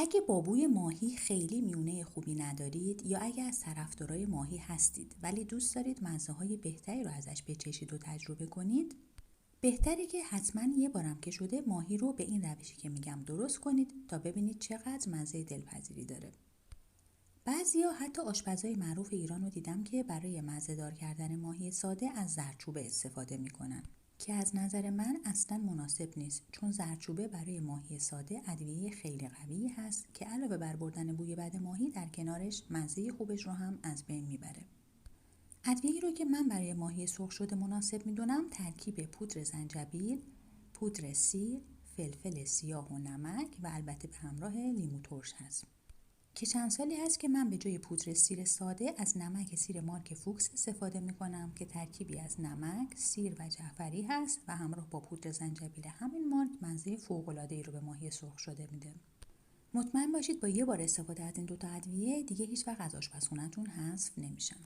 اگه با بوی ماهی خیلی میونه خوبی ندارید یا اگه از طرفدارای ماهی هستید ولی دوست دارید مزه‌های بهتری رو ازش بچشید و تجربه کنید، بهتره که حتما یه بارم که شده ماهی رو به این روشی که میگم درست کنید تا ببینید چقدر مزه دلپذیری داره. بعضیا حتی آشپزای معروف ایران رو دیدم که برای مزه‌دار کردن ماهی ساده از زردچوبه استفاده میکنن که از نظر من اصلا مناسب نیست، چون زردچوبه برای ماهی ساده ادویه خیلی قوی هست که علاوه بر بردن بوی بد ماهی در کنارش مزه خوبش رو هم از بین میبره. ادویه‌ای رو که من برای ماهی سرخ شده مناسب میدونم ترکیب پودر زنجبیل، پودر سیر، فلفل سیاه و نمک و البته به همراه لیمو ترش هست که چند سالی هست که من به جای پودر سیر ساده از نمک سیر مارک فوکس استفاده میکنم که ترکیبی از نمک، سیر و جعفری هست و همراه با پودر زنجبیل همین مارک مزه فوق‌العاده‌ای رو به ماهی سرخ شده میده. مطمئن باشید با یه بار استفاده از این دوتا ادویه دیگه هیچ وقت از آشپزخونه‌تون حذف نمیشن.